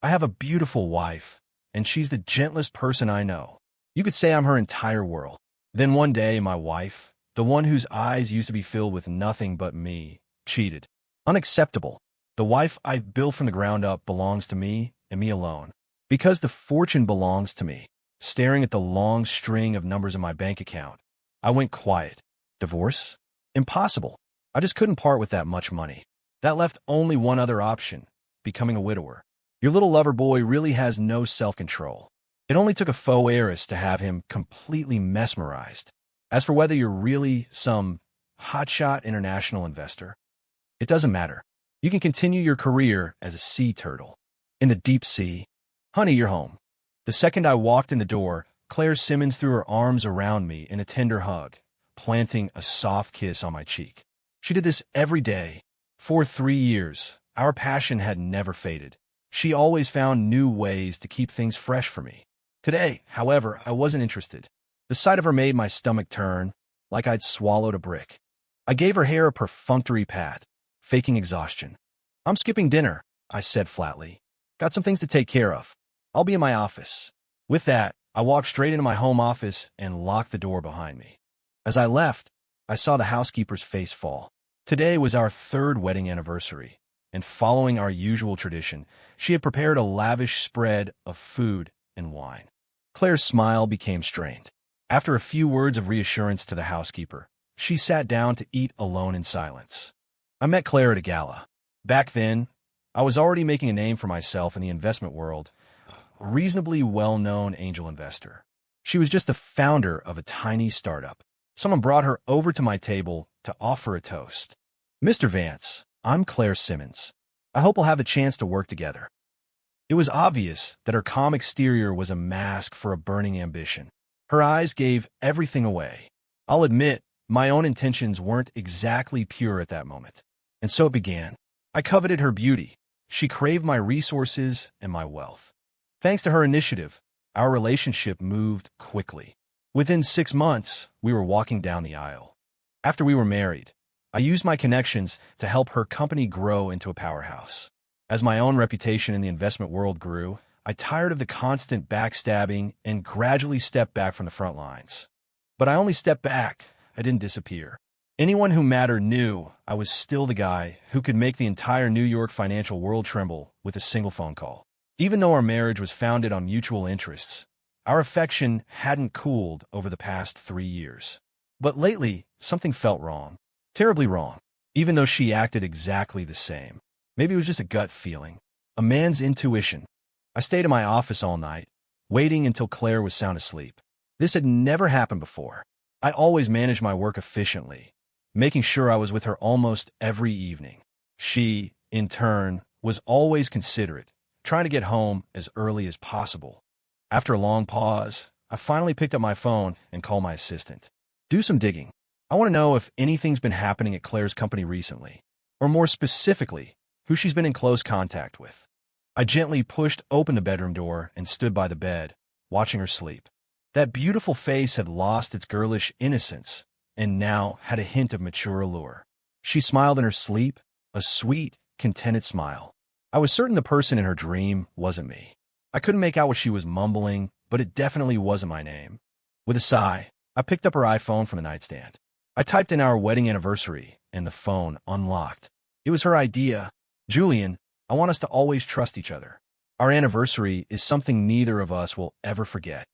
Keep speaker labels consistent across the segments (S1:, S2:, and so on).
S1: I have a beautiful wife, and she's the gentlest person I know. You could say I'm her entire world. Then one day, my wife, the one whose eyes used to be filled with nothing but me, cheated. Unacceptable. The wife I've built from the ground up belongs to me and me alone. Because the fortune belongs to me. Staring at the long string of numbers in my bank account, I went quiet. Divorce? Impossible. I just couldn't part with that much money. That left only one other option, becoming a widower. Your little lover boy really has no self-control. It only took a faux heiress to have him completely mesmerized. As for whether you're really some hotshot international investor, it doesn't matter. You can continue your career as a sea turtle. In the deep sea. Honey, you're home. The second I walked in the door, Claire Simmons threw her arms around me in a tender hug, planting a soft kiss on my cheek. She did this every day. For 3 years, our passion had never faded. She always found new ways to keep things fresh for me. Today, however, I wasn't interested. The sight of her made my stomach turn, like I'd swallowed a brick. I gave her hair a perfunctory pat, faking exhaustion. I'm skipping dinner, I said flatly. Got some things to take care of. I'll be in my office. With that, I walked straight into my home office and locked the door behind me. As I left, I saw the housekeeper's face fall. Today was our 3rd wedding anniversary, and following our usual tradition, she had prepared a lavish spread of food and wine. Claire's smile became strained. After a few words of reassurance to the housekeeper, she sat down to eat alone in silence. I met Claire at a gala. Back then, I was already making a name for myself in the investment world, a reasonably well-known angel investor. She was just the founder of a tiny startup. Someone brought her over to my table to offer a toast. Mr. Vance, I'm Claire Simmons. I hope we'll have a chance to work together. It was obvious that her calm exterior was a mask for a burning ambition. Her eyes gave everything away. I'll admit, my own intentions weren't exactly pure at that moment. And so it began. I coveted her beauty. She craved my resources and my wealth. Thanks to her initiative, our relationship moved quickly. Within 6 months, we were walking down the aisle. After we were married, I used my connections to help her company grow into a powerhouse. As my own reputation in the investment world grew, I tired of the constant backstabbing and gradually stepped back from the front lines. But I only stepped back. I didn't disappear. Anyone who mattered knew I was still the guy who could make the entire New York financial world tremble with a single phone call. Even though our marriage was founded on mutual interests, our affection hadn't cooled over the past 3 years. But lately, something felt wrong. Terribly wrong. Even though she acted exactly the same. Maybe it was just a gut feeling. A man's intuition. I stayed in my office all night, waiting until Claire was sound asleep. This had never happened before. I always managed my work efficiently, making sure I was with her almost every evening. She, in turn, was always considerate, trying to get home as early as possible. After a long pause, I finally picked up my phone and called my assistant. Do some digging. I want to know if anything's been happening at Claire's company recently, or more specifically, who she's been in close contact with. I gently pushed open the bedroom door and stood by the bed, watching her sleep. That beautiful face had lost its girlish innocence and now had a hint of mature allure. She smiled in her sleep, a sweet, contented smile. I was certain the person in her dream wasn't me. I couldn't make out what she was mumbling, but it definitely wasn't my name. With a sigh, I picked up her iPhone from the nightstand. I typed in our wedding anniversary, and the phone unlocked. It was her idea. Julian, I want us to always trust each other. Our anniversary is something neither of us will ever forget.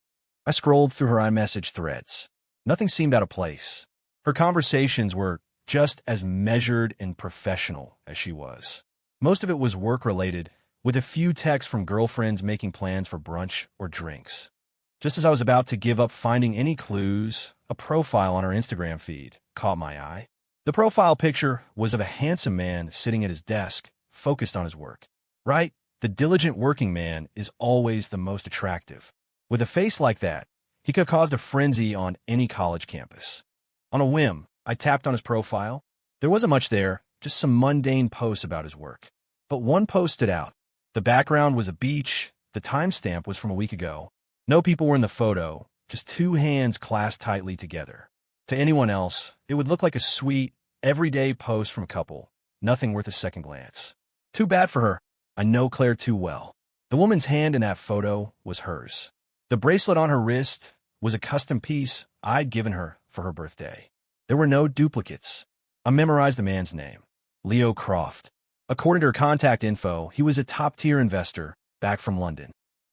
S1: I scrolled through her iMessage threads. Nothing seemed out of place. Her conversations were just as measured and professional as she was. Most of it was work-related, with a few texts from girlfriends making plans for brunch or drinks. Just as I was about to give up finding any clues, a profile on her Instagram feed caught my eye. The profile picture was of a handsome man sitting at his desk, focused on his work. Right? The diligent working man is always the most attractive. With a face like that, he could have caused a frenzy on any college campus. On a whim, I tapped on his profile. There wasn't much there, just some mundane posts about his work. But one post stood out. The background was a beach. The timestamp was from a week ago. No people were in the photo, just 2 hands clasped tightly together. To anyone else, it would look like a sweet, everyday post from a couple, nothing worth a second glance. Too bad for her. I know Claire too well. The woman's hand in that photo was hers. The bracelet on her wrist was a custom piece I'd given her for her birthday. There were no duplicates. I memorized the man's name, Leo Croft. According to her contact info, he was a top-tier investor back from London.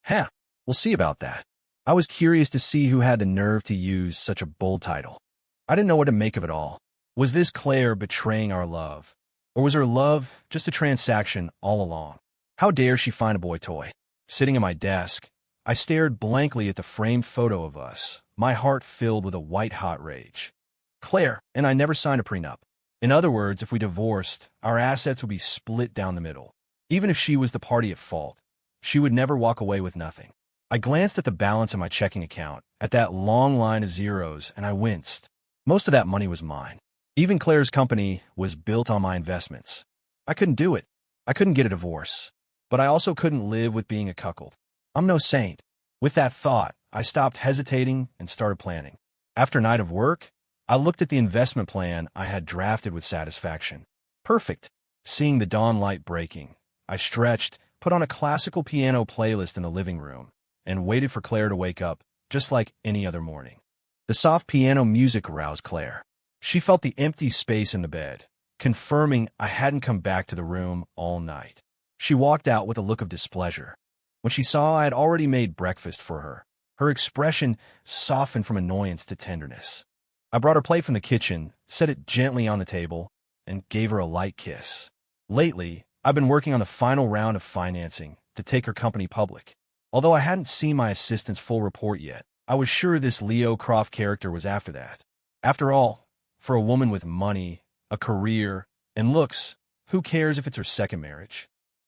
S1: We'll see about that. I was curious to see who had the nerve to use such a bold title. I didn't know what to make of it all. Was this Claire betraying our love? Or was her love just a transaction all along? How dare she find a boy toy? Sitting at my desk, I stared blankly at the framed photo of us, my heart filled with a white-hot rage. Claire and I never signed a prenup. In other words, if we divorced, our assets would be split down the middle. Even if she was the party at fault, she would never walk away with nothing. I glanced at the balance of my checking account, at that long line of zeros, and I winced. Most of that money was mine. Even Claire's company was built on my investments. I couldn't do it. I couldn't get a divorce. But I also couldn't live with being a cuckold. I'm no saint. With that thought, I stopped hesitating and started planning. After a night of work, I looked at the investment plan I had drafted with satisfaction. Perfect. Seeing the dawn light breaking, I stretched, put on a classical piano playlist in the living room, and waited for Claire to wake up, just like any other morning. The soft piano music roused Claire. She felt the empty space in the bed, confirming I hadn't come back to the room all night. She walked out with a look of displeasure. When she saw I had already made breakfast for her, her expression softened from annoyance to tenderness. I brought her plate from the kitchen, set it gently on the table, and gave her a light kiss. Lately, I've been working on the final round of financing to take her company public. Although I hadn't seen my assistant's full report yet, I was sure this Leo Croft character was after that. After all, for a woman with money, a career, and looks, who cares if it's her second marriage?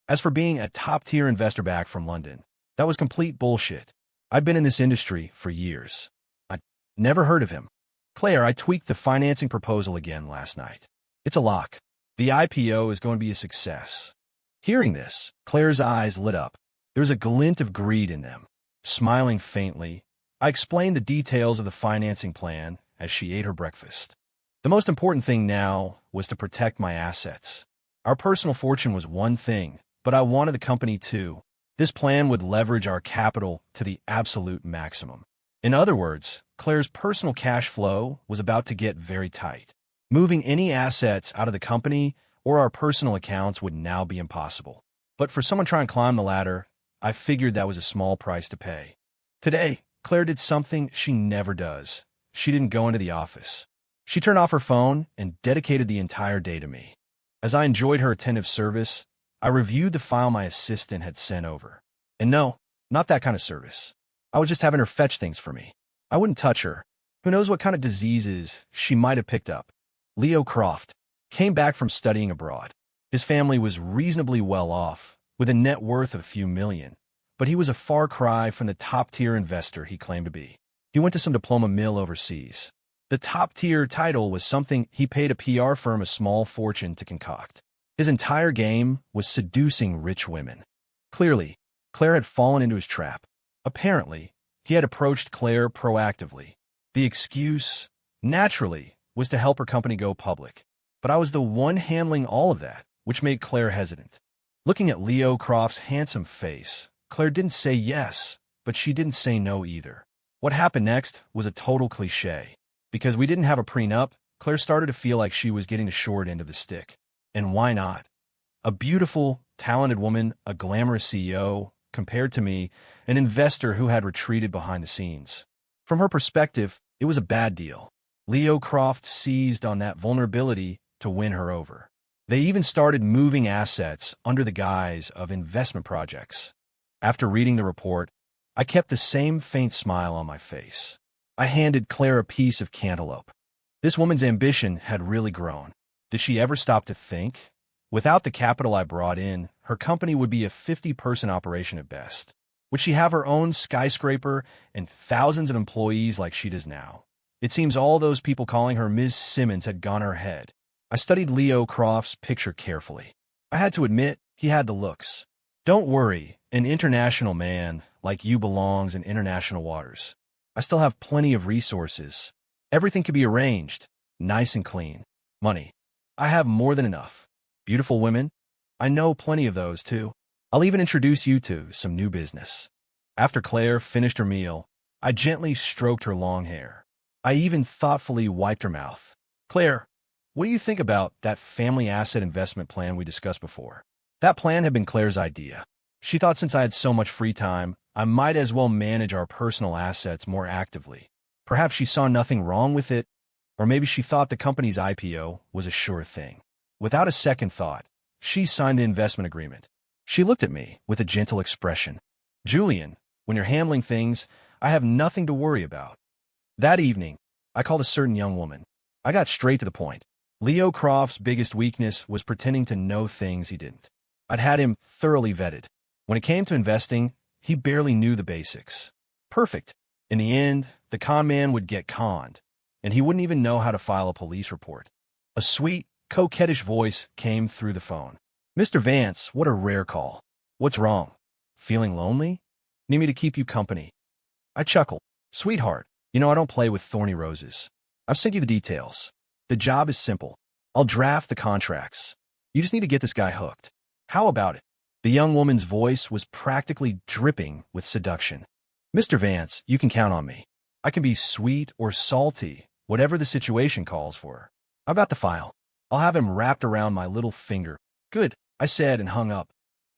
S1: As for being a top-tier investor back from London, that was complete bullshit. I've been in this industry for years. I'd never heard of him. Claire, I tweaked the financing proposal again last night. It's a lock. The IPO is going to be a success. Hearing this, Claire's eyes lit up. There was a glint of greed in them. Smiling faintly, I explained the details of the financing plan as she ate her breakfast. The most important thing now was to protect my assets. Our personal fortune was one thing, but I wanted the company too. This plan would leverage our capital to the absolute maximum. In other words, Claire's personal cash flow was about to get very tight. Moving any assets out of the company or our personal accounts would now be impossible. But for someone trying to climb the ladder, I figured that was a small price to pay. Today, Claire did something she never does. She didn't go into the office. She turned off her phone and dedicated the entire day to me. As I enjoyed her attentive service, I reviewed the file my assistant had sent over. And no, not that kind of service. I was just having her fetch things for me. I wouldn't touch her. Who knows what kind of diseases she might have picked up. Leo Croft came back from studying abroad. His family was reasonably well off, with a net worth of a few million, but he was a far cry from the top-tier investor he claimed to be. He went to some diploma mill overseas. The top-tier title was something he paid a PR firm a small fortune to concoct. His entire game was seducing rich women. Clearly, Claire had fallen into his trap. Apparently, he had approached Claire proactively. The excuse, naturally, was to help her company go public. But I was the one handling all of that, which made Claire hesitant. Looking at Leo Croft's handsome face, Claire didn't say yes, but she didn't say no either. What happened next was a total cliché. Because we didn't have a prenup, Claire started to feel like she was getting the short end of the stick. And why not? A beautiful, talented woman, a glamorous CEO, compared to me, an investor who had retreated behind the scenes. From her perspective, it was a bad deal. Leo Croft seized on that vulnerability to win her over. They even started moving assets under the guise of investment projects. After reading the report, I kept the same faint smile on my face. I handed Claire a piece of cantaloupe. This woman's ambition had really grown. Did she ever stop to think? Without the capital I brought in, her company would be a 50-person operation at best. Would she have her own skyscraper and thousands of employees like she does now? It seems all those people calling her Ms. Simmons had gone her head. I studied Leo Croft's picture carefully. I had to admit, he had the looks. Don't worry, an international man like you belongs in international waters. I still have plenty of resources. Everything can be arranged, nice and clean. Money. I have more than enough. Beautiful women? I know plenty of those, too. I'll even introduce you to some new business. After Claire finished her meal, I gently stroked her long hair. I even thoughtfully wiped her mouth. Claire, what do you think about that family asset investment plan we discussed before? That plan had been Claire's idea. She thought since I had so much free time, I might as well manage our personal assets more actively. Perhaps she saw nothing wrong with it, or maybe she thought the company's IPO was a sure thing. Without a second thought, she signed the investment agreement. She looked at me with a gentle expression. Julian, when you're handling things, I have nothing to worry about. That evening, I called a certain young woman. I got straight to the point. Leo Croft's biggest weakness was pretending to know things he didn't. I'd had him thoroughly vetted. When it came to investing, he barely knew the basics. Perfect. In the end, the con man would get conned, and he wouldn't even know how to file a police report. A sweet, coquettish voice came through the phone. Mr. Vance, what a rare call. What's wrong? Feeling lonely? Need me to keep you company? I chuckled. Sweetheart, you know I don't play with thorny roses. I've sent you the details. The job is simple. I'll draft the contracts. You just need to get this guy hooked. How about it? The young woman's voice was practically dripping with seduction. Mr. Vance, you can count on me. I can be sweet or salty, whatever the situation calls for. I've got the file. I'll have him wrapped around my little finger. Good, I said and hung up.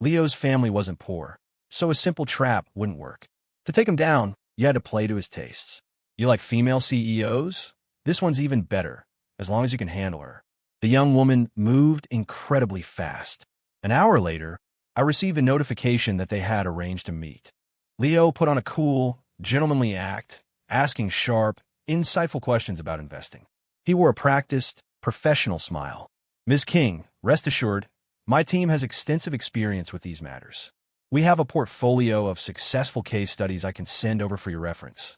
S1: Leo's family wasn't poor, so a simple trap wouldn't work. To take him down, you had to play to his tastes. You like female CEOs? This one's even better, as long as you can handle her. The young woman moved incredibly fast. An hour later, I received a notification that they had arranged to meet. Leo put on a cool, gentlemanly act, asking sharp, insightful questions about investing. He wore a practiced, professional smile. Ms. King, rest assured, my team has extensive experience with these matters. We have a portfolio of successful case studies I can send over for your reference.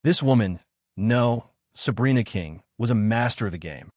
S1: This woman, no, Sabrina King, was a master of the game.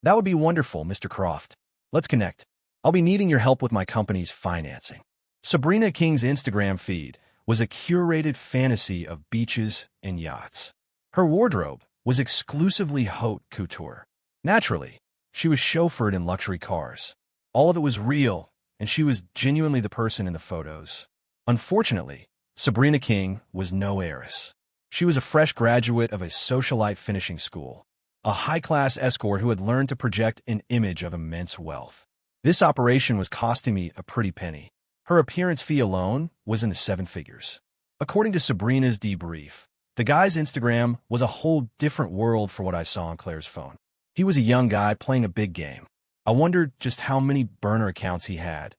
S1: That would be wonderful, Mr. Croft. Let's connect. I'll be needing your help with my company's financing. Sabrina King's Instagram feed was a curated fantasy of beaches and yachts. Her wardrobe was exclusively haute couture. Naturally, she was chauffeured in luxury cars. All of it was real, and she was genuinely the person in the photos. Unfortunately, Sabrina King was no heiress. She was a fresh graduate of a socialite finishing school, a high-class escort who had learned to project an image of immense wealth. This operation was costing me a pretty penny. Her appearance fee alone was in the seven figures. According to Sabrina's debrief, the guy's Instagram was a whole different world for what I saw on Claire's phone. He was a young guy playing a big game. I wondered just how many burner accounts he had,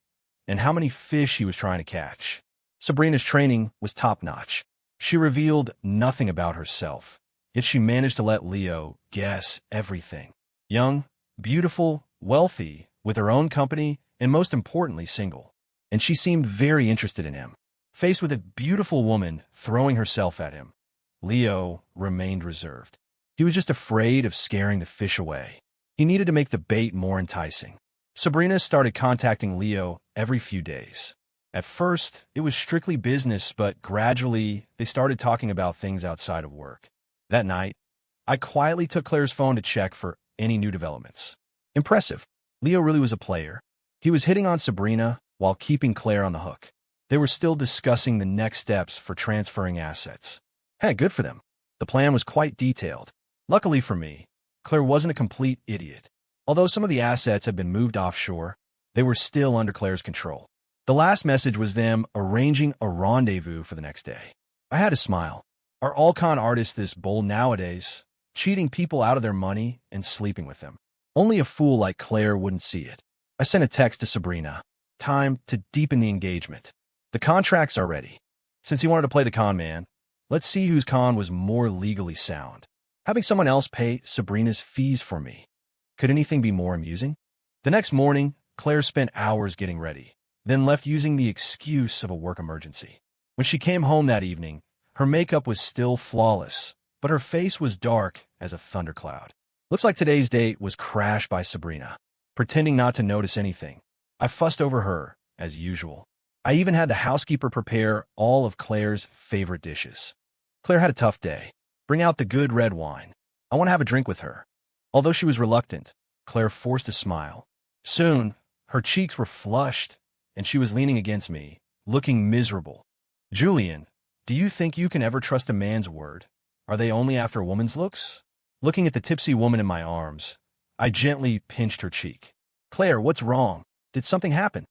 S1: and how many fish he was trying to catch. Sabrina's training was top-notch. She revealed nothing about herself, yet she managed to let Leo guess everything. Young, beautiful, wealthy, with her own company, and most importantly, single. And she seemed very interested in him. Faced with a beautiful woman throwing herself at him, Leo remained reserved. He was just afraid of scaring the fish away. He needed to make the bait more enticing. Sabrina started contacting Leo every few days. At first, it was strictly business, but gradually, they started talking about things outside of work. That night, I quietly took Claire's phone to check for any new developments. Impressive. Leo really was a player. He was hitting on Sabrina while keeping Claire on the hook. They were still discussing the next steps for transferring assets. Hey, good for them. The plan was quite detailed. Luckily for me, Claire wasn't a complete idiot. Although some of the assets had been moved offshore, they were still under Claire's control. The last message was them arranging a rendezvous for the next day. I had to smile. Are all con artists this bold nowadays, cheating people out of their money and sleeping with them? Only a fool like Claire wouldn't see it. I sent a text to Sabrina. Time to deepen the engagement. The contracts are ready. Since he wanted to play the con man, let's see whose con was more legally sound. Having someone else pay Sabrina's fees for me. Could anything be more amusing? The next morning, Claire spent hours getting ready, then left using the excuse of a work emergency. When she came home that evening, her makeup was still flawless, but her face was dark as a thundercloud. Looks like today's date was crashed by Sabrina. Pretending not to notice anything, I fussed over her, as usual. I even had the housekeeper prepare all of Claire's favorite dishes. Claire had a tough day. Bring out the good red wine. I want to have a drink with her. Although she was reluctant, Claire forced a smile. Soon, her cheeks were flushed, and she was leaning against me, looking miserable. Julian, do you think you can ever trust a man's word? Are they only after a woman's looks? Looking at the tipsy woman in my arms, I gently pinched her cheek. Claire, what's wrong? Did something happen?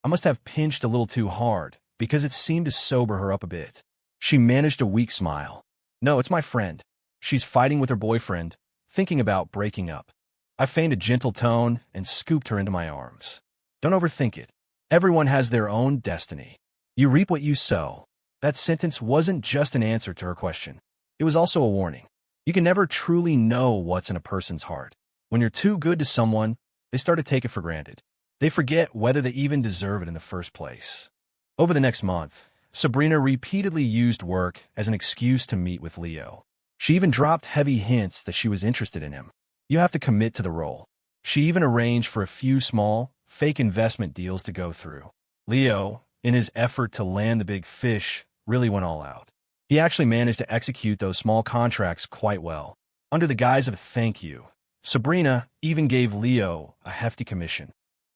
S1: I must have pinched a little too hard, because it seemed to sober her up a bit. She managed a weak smile. No, it's my friend. She's fighting with her boyfriend, thinking about breaking up. I feigned a gentle tone and scooped her into my arms. Don't overthink it. Everyone has their own destiny. You reap what you sow. That sentence wasn't just an answer to her question. It was also a warning. You can never truly know what's in a person's heart. When you're too good to someone, they start to take it for granted. They forget whether they even deserve it in the first place. Over the next month, Sabrina repeatedly used work as an excuse to meet with Leo. She even dropped heavy hints that she was interested in him. You have to commit to the role. She even arranged for a few small, fake investment deals to go through. Leo, in his effort to land the big fish, really went all out. He actually managed to execute those small contracts quite well. Under the guise of a thank you, Sabrina even gave Leo a hefty commission.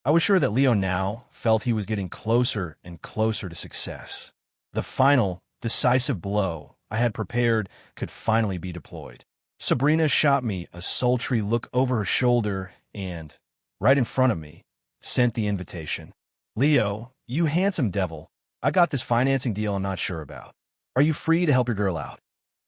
S1: I was sure that Leo now felt he was getting closer and closer to success. The final, decisive blow I had prepared could finally be deployed. Sabrina shot me a sultry look over her shoulder and, right in front of me, sent the invitation. Leo, you handsome devil, I got this financing deal I'm not sure about. Are you free to help your girl out?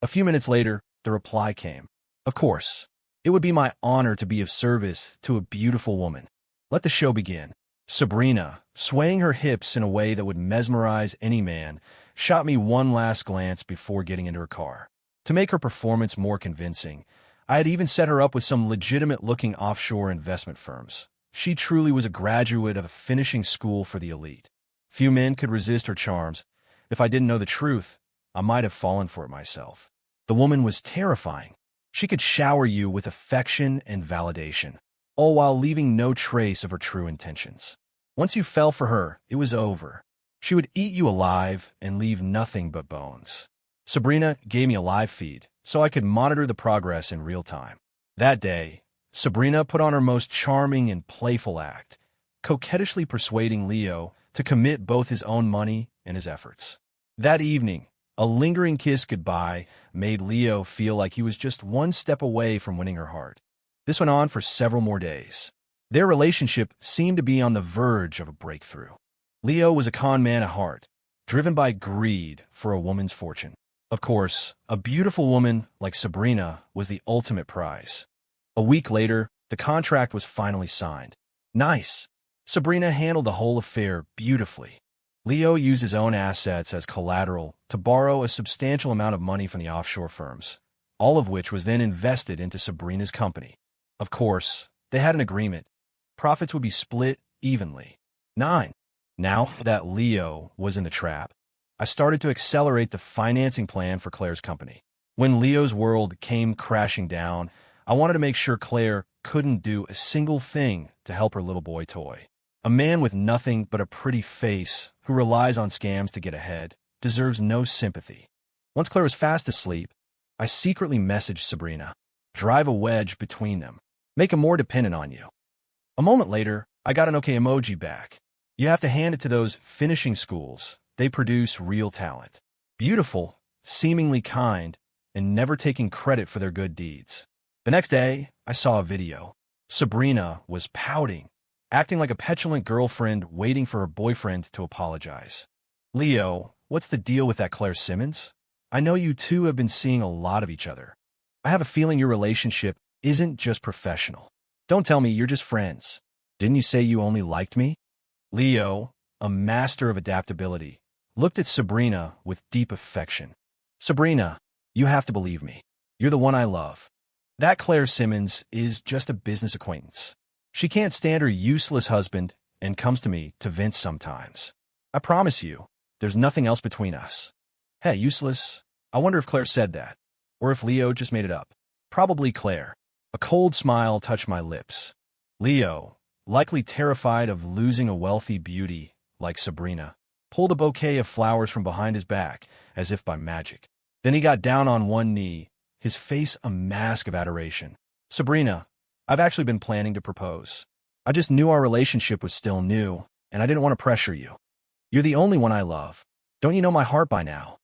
S1: A few minutes later, the reply came. Of course. It would be my honor to be of service to a beautiful woman. Let the show begin. Sabrina, swaying her hips in a way that would mesmerize any man, shot me one last glance before getting into her car. To make her performance more convincing, I had even set her up with some legitimate-looking offshore investment firms. She truly was a graduate of a finishing school for the elite. Few men could resist her charms. If I didn't know the truth, I might have fallen for it myself. The woman was terrifying. She could shower you with affection and validation, all while leaving no trace of her true intentions. Once you fell for her, it was over. She would eat you alive and leave nothing but bones. Sabrina gave me a live feed, so I could monitor the progress in real time. That day, Sabrina put on her most charming and playful act, coquettishly persuading Leo to commit both his own money and his efforts. That evening, a lingering kiss goodbye made Leo feel like he was just one step away from winning her heart. This went on for several more days. Their relationship seemed to be on the verge of a breakthrough. Leo was a con man at heart, driven by greed for a woman's fortune. Of course, a beautiful woman like Sabrina was the ultimate prize. A week later, the contract was finally signed. Nice. Sabrina handled the whole affair beautifully. Leo used his own assets as collateral to borrow a substantial amount of money from the offshore firms, all of which was then invested into Sabrina's company. Of course, they had an agreement. Profits would be split evenly. 9. Now that Leo was in the trap, I started to accelerate the financing plan for Claire's company. When Leo's world came crashing down, I wanted to make sure Claire couldn't do a single thing to help her little boy toy. A man with nothing but a pretty face who relies on scams to get ahead deserves no sympathy. Once Claire was fast asleep, I secretly messaged Sabrina. Drive a wedge between them. Make him more dependent on you. A moment later, I got an okay emoji back. You have to hand it to those finishing schools. They produce real talent. Beautiful, seemingly kind, and never taking credit for their good deeds. The next day, I saw a video. Sabrina was pouting, acting like a petulant girlfriend waiting for her boyfriend to apologize. Leo, what's the deal with that Claire Simmons? I know you two have been seeing a lot of each other. I have a feeling your relationship isn't just professional. Don't tell me you're just friends. Didn't you say you only liked me? Leo, a master of adaptability, looked at Sabrina with deep affection. Sabrina, you have to believe me. You're the one I love. That Claire Simmons is just a business acquaintance. She can't stand her useless husband and comes to me to vent sometimes. I promise you, there's nothing else between us. Hey, useless. I wonder if Claire said that, or if Leo just made it up. Probably Claire. A cold smile touched my lips. Leo, likely terrified of losing a wealthy beauty like Sabrina, pulled a bouquet of flowers from behind his back as if by magic. Then he got down on one knee, his face a mask of adoration. Sabrina, I've actually been planning to propose. I just knew our relationship was still new, and I didn't want to pressure you. You're the only one I love. Don't you know my heart by now?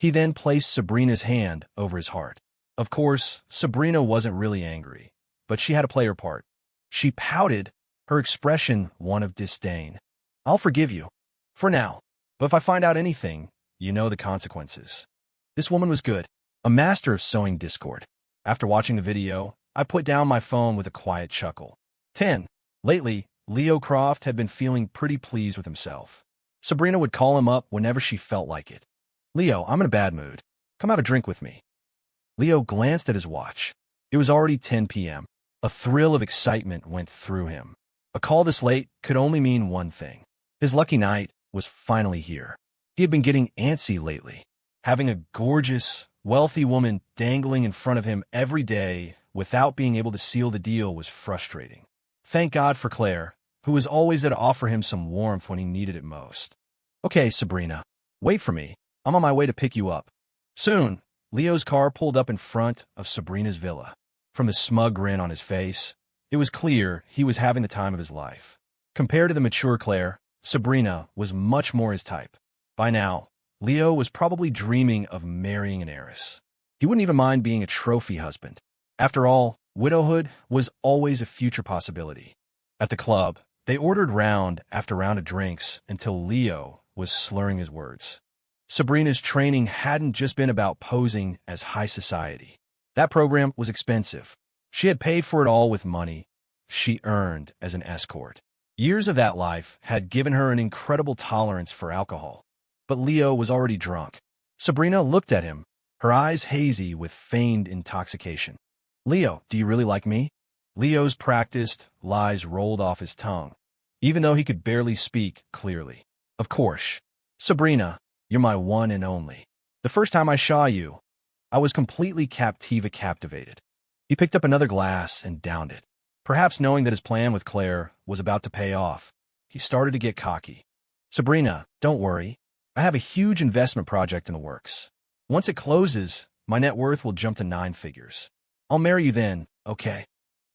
S1: He then placed Sabrina's hand over his heart. Of course, Sabrina wasn't really angry, but she had to play her part. She pouted, her expression one of disdain. I'll forgive you. For now. But if I find out anything, you know the consequences. This woman was good. A master of sowing discord. After watching the video, I put down my phone with a quiet chuckle. 10. Lately, Leo Croft had been feeling pretty pleased with himself. Sabrina would call him up whenever she felt like it. Leo, I'm in a bad mood. Come have a drink with me. Leo glanced at his watch. It was already 10 p.m. A thrill of excitement went through him. A call this late could only mean one thing. His lucky night was finally here. He had been getting antsy lately. Having a gorgeous, wealthy woman dangling in front of him every day without being able to seal the deal was frustrating. Thank God for Claire, who was always there to offer him some warmth when he needed it most. Okay, Sabrina, wait for me. I'm on my way to pick you up. Soon, Leo's car pulled up in front of Sabrina's villa. From the smug grin on his face, it was clear he was having the time of his life. Compared to the mature Claire, Sabrina was much more his type. By now, Leo was probably dreaming of marrying an heiress. He wouldn't even mind being a trophy husband. After all, widowhood was always a future possibility. At the club, they ordered round after round of drinks until Leo was slurring his words. Sabrina's training hadn't just been about posing as high society. That program was expensive. She had paid for it all with money she earned as an escort. Years of that life had given her an incredible tolerance for alcohol. But Leo was already drunk. Sabrina looked at him, her eyes hazy with feigned intoxication. Leo, do you really like me? Leo's practiced lies rolled off his tongue, even though he could barely speak clearly. Of course. Sabrina, you're my one and only. The first time I saw you, I was completely captivated. He picked up another glass and downed it. Perhaps knowing that his plan with Claire was about to pay off, he started to get cocky. Sabrina, don't worry. I have a huge investment project in the works. Once it closes, my net worth will jump to 9 figures. I'll marry you then, okay?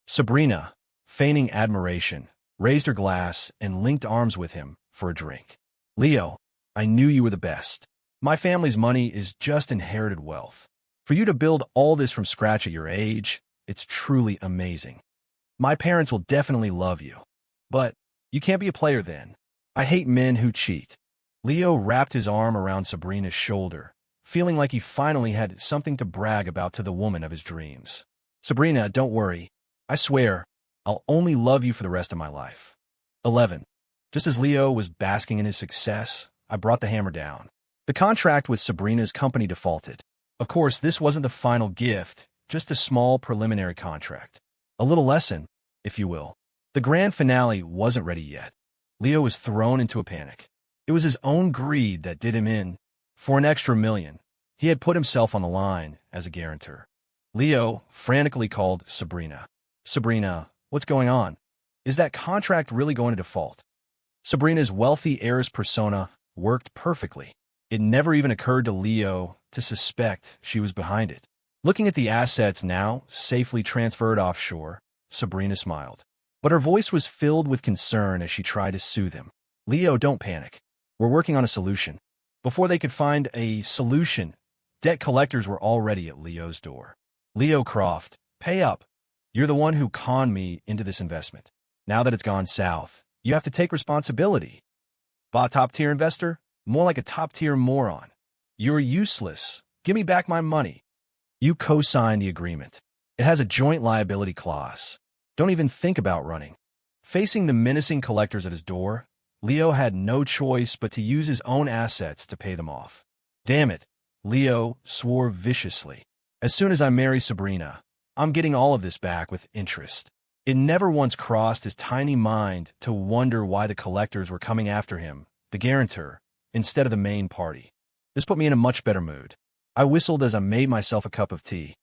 S1: Sabrina, feigning admiration, raised her glass and linked arms with him for a drink. Leo, I knew you were the best. My family's money is just inherited wealth. For you to build all this from scratch at your age, it's truly amazing. My parents will definitely love you. But you can't be a player then. I hate men who cheat. Leo wrapped his arm around Sabrina's shoulder, feeling like he finally had something to brag about to the woman of his dreams. Sabrina, don't worry. I swear, I'll only love you for the rest of my life. 11. Just as Leo was basking in his success, I brought the hammer down. The contract with Sabrina's company defaulted. Of course, this wasn't the final gift, just a small preliminary contract. A little lesson, if you will. The grand finale wasn't ready yet. Leo was thrown into a panic. It was his own greed that did him in. For an extra $1 million, he had put himself on the line as a guarantor. Leo frantically called Sabrina. Sabrina, what's going on? Is that contract really going to default? Sabrina's wealthy heiress persona worked perfectly. It never even occurred to Leo to suspect she was behind it. Looking at the assets now safely transferred offshore, Sabrina smiled. But her voice was filled with concern as she tried to soothe him. Leo, don't panic. We're working on a solution. Before they could find a solution, debt collectors were already at Leo's door. Leo Croft, pay up. You're the one who conned me into this investment. Now that it's gone south, you have to take responsibility. Top-tier investor? More like a top-tier moron. You're useless. Give me back my money. You co-signed the agreement. It has a joint liability clause. Don't even think about running. Facing the menacing collectors at his door, Leo had no choice but to use his own assets to pay them off. Damn it, Leo swore viciously. As soon as I marry Sabrina, I'm getting all of this back with interest. It never once crossed his tiny mind to wonder why the collectors were coming after him, the guarantor, instead of the main party. This put me in a much better mood. I whistled as I made myself a cup of tea.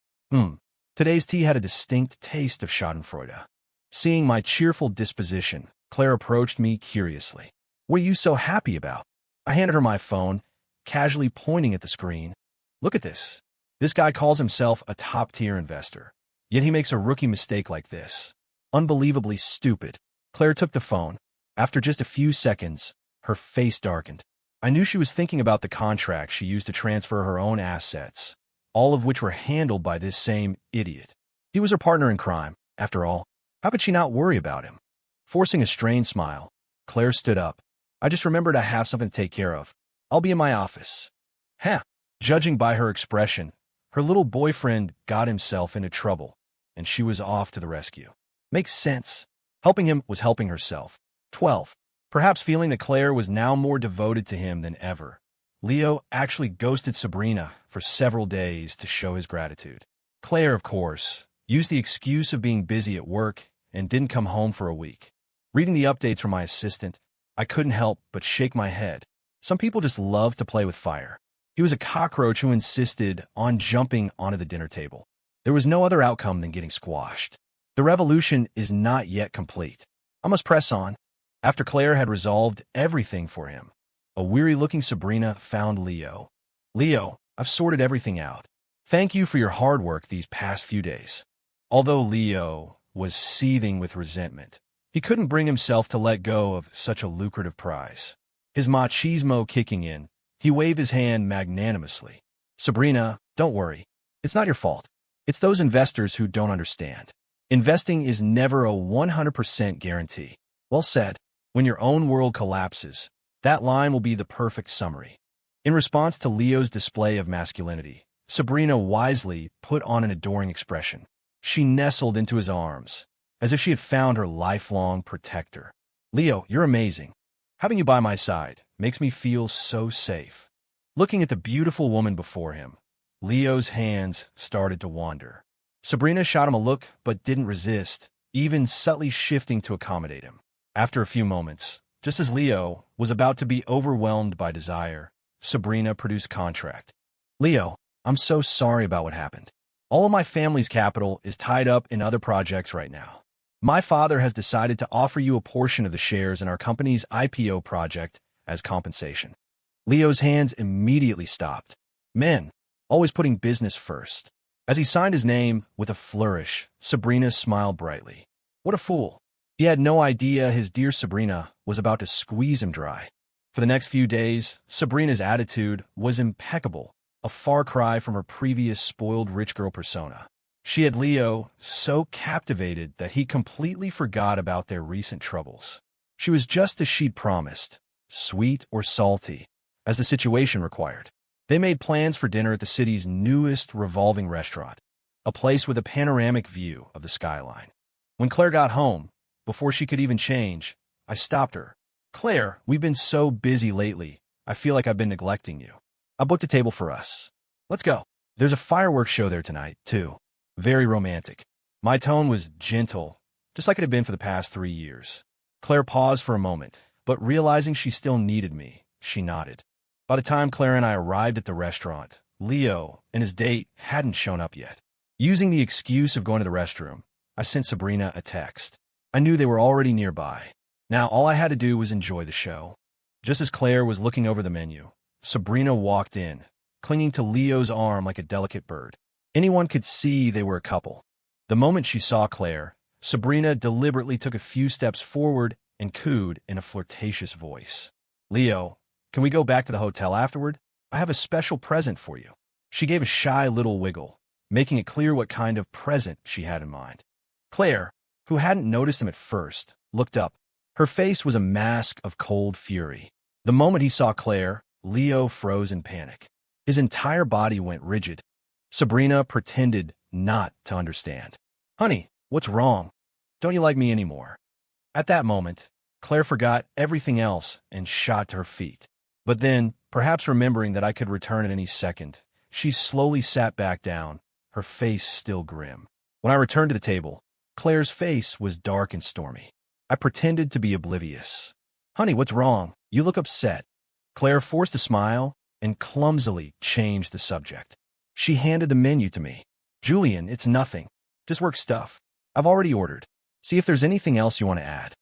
S1: Today's tea had a distinct taste of schadenfreude. Seeing my cheerful disposition, Claire approached me curiously. What are you so happy about? I handed her my phone, casually pointing at the screen. Look at this. This guy calls himself a top-tier investor, yet he makes a rookie mistake like this. Unbelievably stupid. Claire took the phone. After just a few seconds, her face darkened. I knew she was thinking about the contract she used to transfer her own assets, all of which were handled by this same idiot. He was her partner in crime, after all. How could she not worry about him? Forcing a strained smile, Claire stood up. I just remembered I have something to take care of. I'll be in my office. Huh. Judging by her expression, her little boyfriend got himself into trouble, and she was off to the rescue. Makes sense. Helping him was helping herself. 12. Perhaps feeling that Claire was now more devoted to him than ever, Leo actually ghosted Sabrina for several days to show his gratitude. Claire, of course, used the excuse of being busy at work and didn't come home for a week. Reading the updates from my assistant, I couldn't help but shake my head. Some people just love to play with fire. He was a cockroach who insisted on jumping onto the dinner table. There was no other outcome than getting squashed. The revolution is not yet complete. I must press on. After Claire had resolved everything for him, a weary-looking Sabrina found Leo. Leo, I've sorted everything out. Thank you for your hard work these past few days. Although Leo was seething with resentment, he couldn't bring himself to let go of such a lucrative prize. His machismo kicking in, he waved his hand magnanimously. Sabrina, don't worry. It's not your fault. It's those investors who don't understand. Investing is never a 100% guarantee. Well said. When your own world collapses, that line will be the perfect summary. In response to Leo's display of masculinity, Sabrina wisely put on an adoring expression. She nestled into his arms, as if she had found her lifelong protector. Leo, you're amazing. Having you by my side makes me feel so safe. Looking at the beautiful woman before him, Leo's hands started to wander. Sabrina shot him a look but didn't resist, even subtly shifting to accommodate him. After a few moments, just as Leo was about to be overwhelmed by desire, Sabrina produced a contract. Leo, I'm so sorry about what happened. All of my family's capital is tied up in other projects right now. My father has decided to offer you a portion of the shares in our company's IPO project as compensation. Leo's hands immediately stopped. Men, always putting business first. As he signed his name with a flourish, Sabrina smiled brightly. What a fool. He had no idea his dear Sabrina was about to squeeze him dry. For the next few days, Sabrina's attitude was impeccable, a far cry from her previous spoiled rich girl persona. She had Leo so captivated that he completely forgot about their recent troubles. She was just as she'd promised, sweet or salty, as the situation required. They made plans for dinner at the city's newest revolving restaurant, a place with a panoramic view of the skyline. When Claire got home, before she could even change, I stopped her. Claire, we've been so busy lately, I feel like I've been neglecting you. I booked a table for us. Let's go. There's a fireworks show there tonight, too. Very romantic. My tone was gentle, just like it had been for the past 3 years. Claire paused for a moment, but realizing she still needed me, she nodded. By the time Claire and I arrived at the restaurant, Leo and his date hadn't shown up yet. Using the excuse of going to the restroom, I sent Sabrina a text. I knew they were already nearby. Now all I had to do was enjoy the show. Just as Claire was looking over the menu, Sabrina walked in, clinging to Leo's arm like a delicate bird. Anyone could see they were a couple. The moment she saw Claire, Sabrina deliberately took a few steps forward and cooed in a flirtatious voice. Leo, can we go back to the hotel afterward? I have a special present for you. She gave a shy little wiggle, making it clear what kind of present she had in mind. Claire, who hadn't noticed him at first, looked up. Her face was a mask of cold fury. The moment he saw Claire, Leo froze in panic. His entire body went rigid. Sabrina pretended not to understand. Honey, what's wrong? Don't you like me anymore? At that moment, Claire forgot everything else and shot to her feet. But then, perhaps remembering that I could return at any second, she slowly sat back down, her face still grim. When I returned to the table, Claire's face was dark and stormy. I pretended to be oblivious. Honey, what's wrong? You look upset. Claire forced a smile and clumsily changed the subject. She handed the menu to me. Julian, it's nothing. Just work stuff. I've already ordered. See if there's anything else you want to add.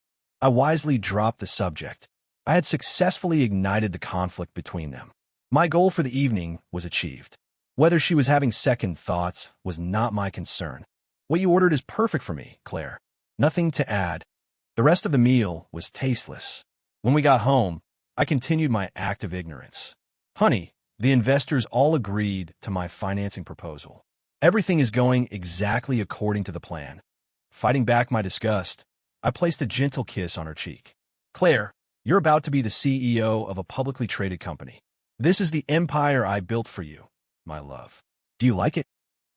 S1: I wisely dropped the subject. I had successfully ignited the conflict between them. My goal for the evening was achieved. Whether she was having second thoughts was not my concern. What you ordered is perfect for me, Claire. Nothing to add. The rest of the meal was tasteless. When we got home, I continued my act of ignorance. Honey, the investors all agreed to my financing proposal. Everything is going exactly according to the plan. Fighting back my disgust, I placed a gentle kiss on her cheek. Claire, you're about to be the CEO of a publicly traded company. This is the empire I built for you, my love. Do you like it?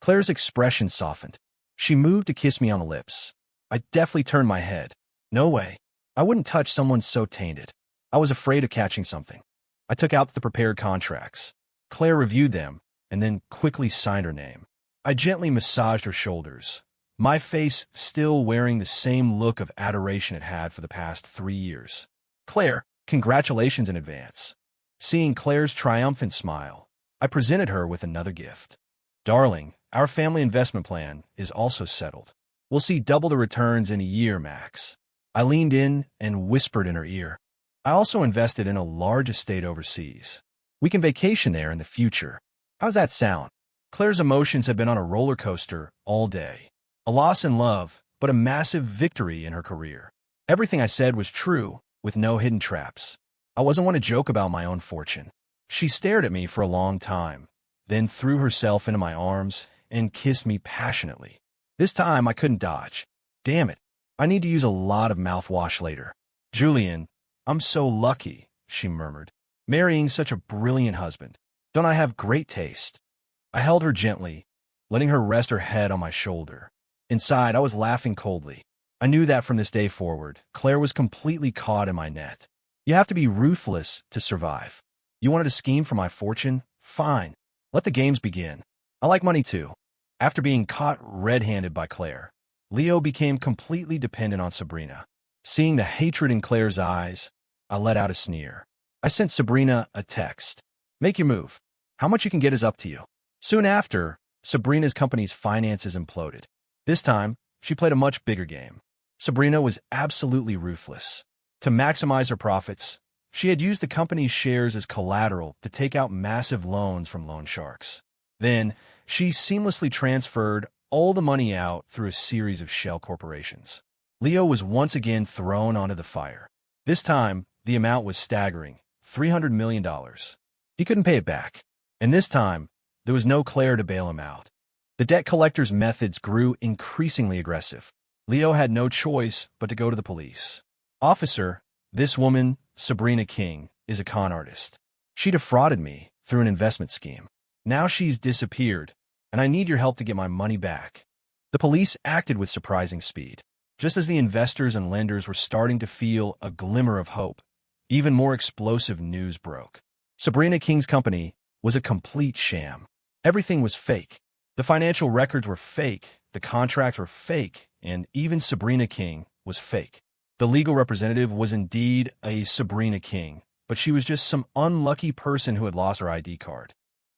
S1: Claire's expression softened. She moved to kiss me on the lips. I deftly turned my head. No way. I wouldn't touch someone so tainted. I was afraid of catching something. I took out the prepared contracts. Claire reviewed them and then quickly signed her name. I gently massaged her shoulders, my face still wearing the same look of adoration it had for the past 3 years. Claire, congratulations in advance. Seeing Claire's triumphant smile, I presented her with another gift. Darling, our family investment plan is also settled. We'll see double the returns in a year, max. I leaned in and whispered in her ear. I also invested in a large estate overseas. We can vacation there in the future. How's that sound? Claire's emotions had been on a roller coaster all day. A loss in love, but a massive victory in her career. Everything I said was true, with no hidden traps. I wasn't one to joke about my own fortune. She stared at me for a long time, then threw herself into my arms and kissed me passionately. This time I couldn't dodge. Damn it, I need to use a lot of mouthwash later. Julian, I'm so lucky, she murmured, marrying such a brilliant husband. Don't I have great taste? I held her gently, letting her rest her head on my shoulder. Inside, I was laughing coldly. I knew that from this day forward, Claire was completely caught in my net. You have to be ruthless to survive. You wanted to scheme for my fortune? Fine. Let the games begin. I like money too. After being caught red-handed by Claire, Leo became completely dependent on Sabrina. Seeing the hatred in Claire's eyes, I let out a sneer. I sent Sabrina a text. Make your move. How much you can get is up to you. Soon after, Sabrina's company's finances imploded. This time, she played a much bigger game. Sabrina was absolutely ruthless. To maximize her profits, she had used the company's shares as collateral to take out massive loans from loan sharks. Then, she seamlessly transferred all the money out through a series of shell corporations. Leo was once again thrown onto the fire. This time, the amount was staggering, $300 million. He couldn't pay it back. And this time, there was no Claire to bail him out. The debt collector's methods grew increasingly aggressive. Leo had no choice but to go to the police. Officer, this woman, Sabrina King, is a con artist. She defrauded me through an investment scheme. Now she's disappeared, and I need your help to get my money back. The police acted with surprising speed. Just as the investors and lenders were starting to feel a glimmer of hope, even more explosive news broke. Sabrina King's company was a complete sham. Everything was fake. The financial records were fake, the contracts were fake, and even Sabrina King was fake. The legal representative was indeed a Sabrina King, but she was just some unlucky person who had lost her ID card.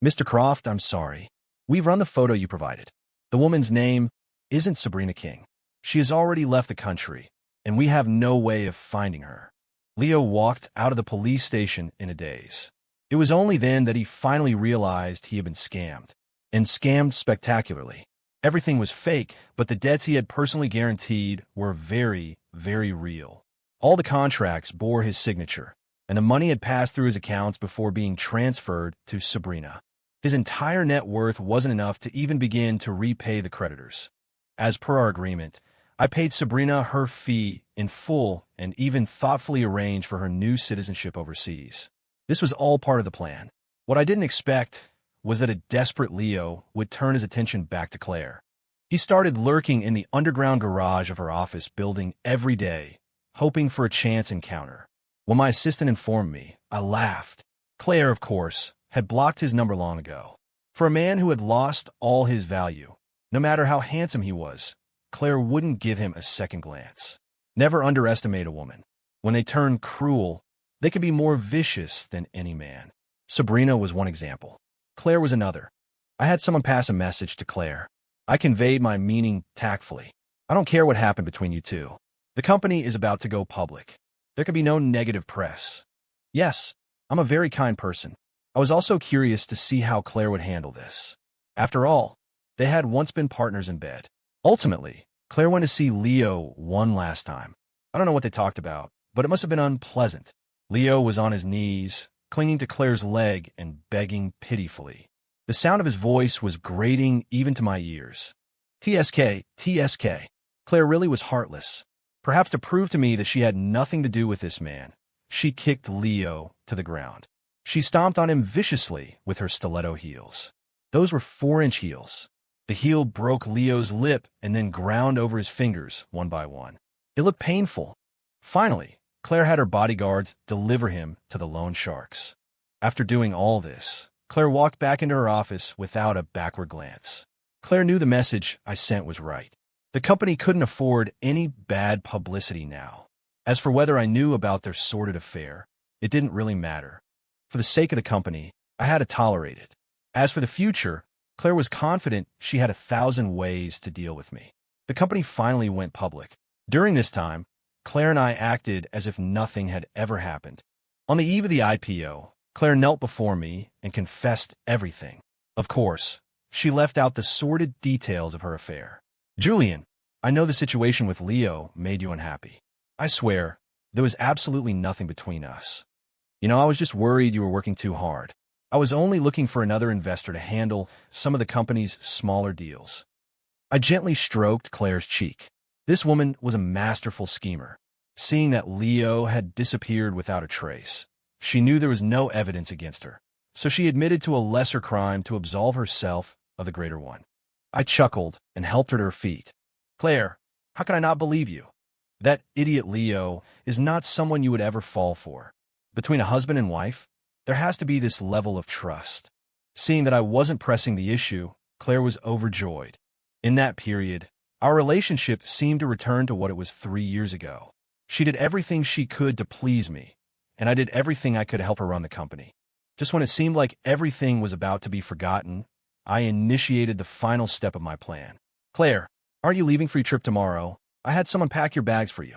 S1: Mr. Croft, I'm sorry. We've run the photo you provided. The woman's name isn't Sabrina King. She has already left the country, and we have no way of finding her. Leo walked out of the police station in a daze. It was only then that he finally realized he had been scammed. And scammed spectacularly. Everything was fake, but the debts he had personally guaranteed were very, very real. All the contracts bore his signature, and the money had passed through his accounts before being transferred to Sabrina. His entire net worth wasn't enough to even begin to repay the creditors. As per our agreement, I paid Sabrina her fee in full and even thoughtfully arranged for her new citizenship overseas. This was all part of the plan. What I didn't expect was that a desperate Leo would turn his attention back to Claire. He started lurking in the underground garage of her office building every day, hoping for a chance encounter. When my assistant informed me, I laughed. Claire, of course, had blocked his number long ago. For a man who had lost all his value, no matter how handsome he was, Claire wouldn't give him a second glance. Never underestimate a woman. When they turn cruel, they can be more vicious than any man. Sabrina was one example. Claire was another. I had someone pass a message to Claire. I conveyed my meaning tactfully. I don't care what happened between you two. The company is about to go public. There can be no negative press. Yes, I'm a very kind person. I was also curious to see how Claire would handle this. After all, they had once been partners in bed. Ultimately, Claire went to see Leo one last time. I don't know what they talked about, but it must have been unpleasant. Leo was on his knees, clinging to Claire's leg and begging pitifully. The sound of his voice was grating even to my ears. TSK, TSK. Claire really was heartless. Perhaps to prove to me that she had nothing to do with this man, she kicked Leo to the ground. She stomped on him viciously with her stiletto heels. Those were 4-inch heels. The heel broke Leo's lip and then ground over his fingers one by one. It looked painful. Finally, Claire had her bodyguards deliver him to the loan sharks. After doing all this, Claire walked back into her office without a backward glance. Claire knew the message I sent was right. The company couldn't afford any bad publicity now. As for whether I knew about their sordid affair, it didn't really matter. For the sake of the company, I had to tolerate it. As for the future, Claire was confident she had 1,000 ways to deal with me. The company finally went public. During this time, Claire and I acted as if nothing had ever happened. On the eve of the IPO, Claire knelt before me and confessed everything. Of course, she left out the sordid details of her affair. Julian, I know the situation with Leo made you unhappy. I swear, there was absolutely nothing between us. I was just worried you were working too hard. I was only looking for another investor to handle some of the company's smaller deals. I gently stroked Claire's cheek. This woman was a masterful schemer. Seeing that Leo had disappeared without a trace, she knew there was no evidence against her, so she admitted to a lesser crime to absolve herself of the greater one. I chuckled and helped her to her feet. Claire, how can I not believe you? That idiot Leo is not someone you would ever fall for. Between a husband and wife, there has to be this level of trust. Seeing that I wasn't pressing the issue, Claire was overjoyed. In that period, our relationship seemed to return to what it was 3 years ago. She did everything she could to please me, and I did everything I could to help her run the company. Just when it seemed like everything was about to be forgotten, I initiated the final step of my plan. Claire, aren't you leaving for your trip tomorrow? I had someone pack your bags for you.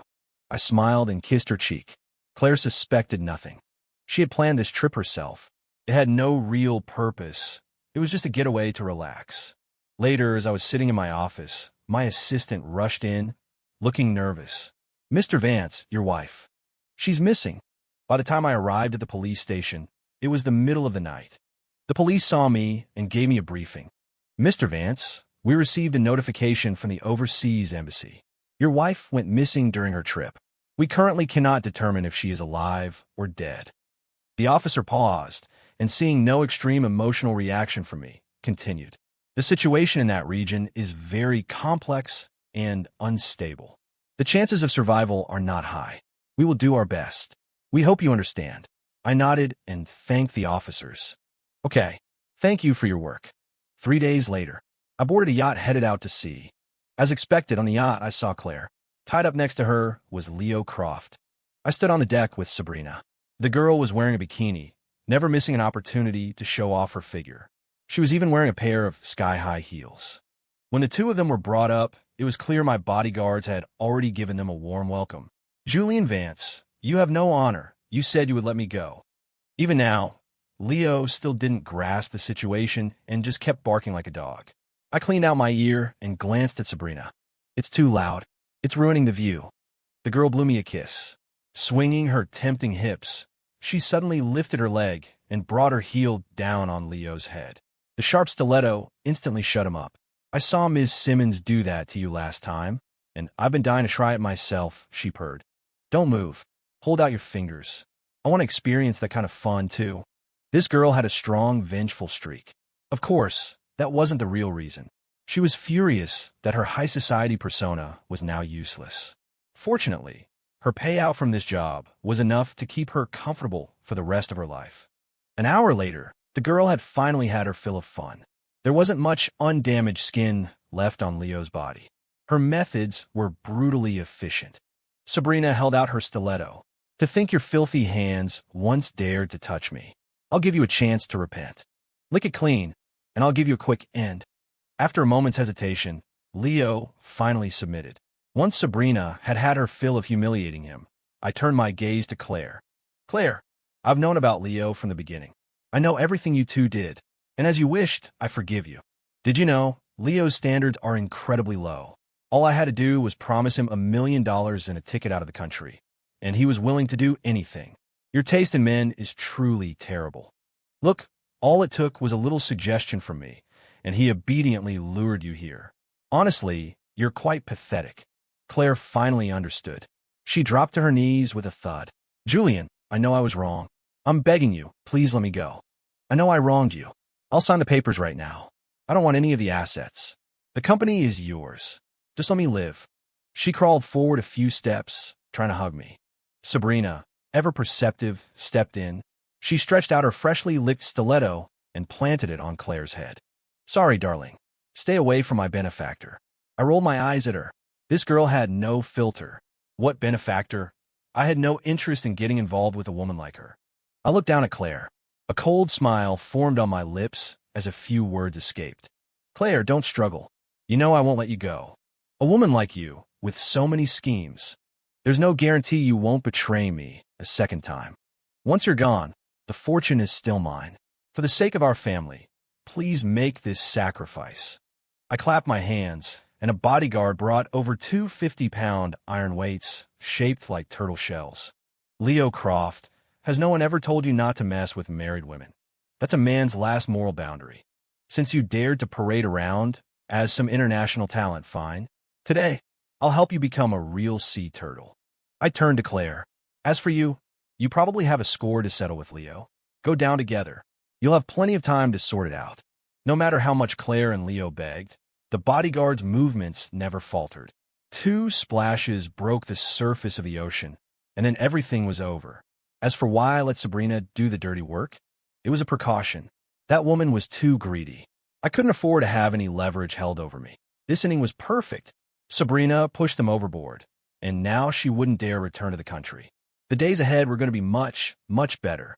S1: I smiled and kissed her cheek. Claire suspected nothing. She had planned this trip herself. It had no real purpose. It was just a getaway to relax. Later, as I was sitting in my office, my assistant rushed in, looking nervous. Mr. Vance, your wife. She's missing. By the time I arrived at the police station, it was the middle of the night. The police saw me and gave me a briefing. Mr. Vance, we received a notification from the overseas embassy. Your wife went missing during her trip. We currently cannot determine if she is alive or dead. The officer paused, and seeing no extreme emotional reaction from me, continued. The situation in that region is very complex and unstable. The chances of survival are not high. We will do our best. We hope you understand. I nodded and thanked the officers. Okay, thank you for your work. 3 days later, I boarded a yacht headed out to sea. As expected, on the yacht, I saw Claire. Tied up next to her was Leo Croft. I stood on the deck with Sabrina. The girl was wearing a bikini, never missing an opportunity to show off her figure. She was even wearing a pair of sky-high heels. When the two of them were brought up, it was clear my bodyguards had already given them a warm welcome. Julian Vance, you have no honor. You said you would let me go. Even now, Leo still didn't grasp the situation and just kept barking like a dog. I cleaned out my ear and glanced at Sabrina. It's too loud. It's ruining the view. The girl blew me a kiss. Swinging her tempting hips, she suddenly lifted her leg and brought her heel down on Leo's head. The sharp stiletto instantly shut him up. I saw Ms. Simmons do that to you last time, and I've been dying to try it myself, she purred. Don't move. Hold out your fingers. I want to experience that kind of fun, too. This girl had a strong, vengeful streak. Of course, that wasn't the real reason. She was furious that her high society persona was now useless. Fortunately, her payout from this job was enough to keep her comfortable for the rest of her life. An hour later, the girl had finally had her fill of fun. There wasn't much undamaged skin left on Leo's body. Her methods were brutally efficient. Sabrina held out her stiletto. To think your filthy hands once dared to touch me. I'll give you a chance to repent. Lick it clean, and I'll give you a quick end. After a moment's hesitation, Leo finally submitted. Once Sabrina had had her fill of humiliating him, I turned my gaze to Claire. Claire, I've known about Leo from the beginning. I know everything you two did, and as you wished, I forgive you. Did you know, Leo's standards are incredibly low. All I had to do was promise him $1 million and a ticket out of the country, and he was willing to do anything. Your taste in men is truly terrible. Look, all it took was a little suggestion from me, and he obediently lured you here. Honestly, you're quite pathetic. Claire finally understood. She dropped to her knees with a thud. Julian, I know I was wrong. I'm begging you, please let me go. I know I wronged you. I'll sign the papers right now. I don't want any of the assets. The company is yours. Just let me live. She crawled forward a few steps, trying to hug me. Sabrina, ever perceptive, stepped in. She stretched out her freshly licked stiletto and planted it on Claire's head. Sorry, darling. Stay away from my benefactor. I rolled my eyes at her. This girl had no filter. What benefactor? I had no interest in getting involved with a woman like her. I looked down at Claire. A cold smile formed on my lips as a few words escaped. Claire, don't struggle. You know I won't let you go. A woman like you, with so many schemes. There's no guarantee you won't betray me a second time. Once you're gone, the fortune is still mine. For the sake of our family, please make this sacrifice. I clapped my hands, and a bodyguard brought over two 50-pound iron weights shaped like turtle shells. Leo Croft, has no one ever told you not to mess with married women? That's a man's last moral boundary. Since you dared to parade around as some international talent, fine. Today, I'll help you become a real sea turtle. I turned to Claire. As for you, you probably have a score to settle with Leo. Go down together. You'll have plenty of time to sort it out. No matter how much Claire and Leo begged, the bodyguard's movements never faltered. Two splashes broke the surface of the ocean, and then everything was over. As for why I let Sabrina do the dirty work, it was a precaution. That woman was too greedy. I couldn't afford to have any leverage held over me. This inning was perfect. Sabrina pushed them overboard, and now she wouldn't dare return to the country. The days ahead were going to be much, much better.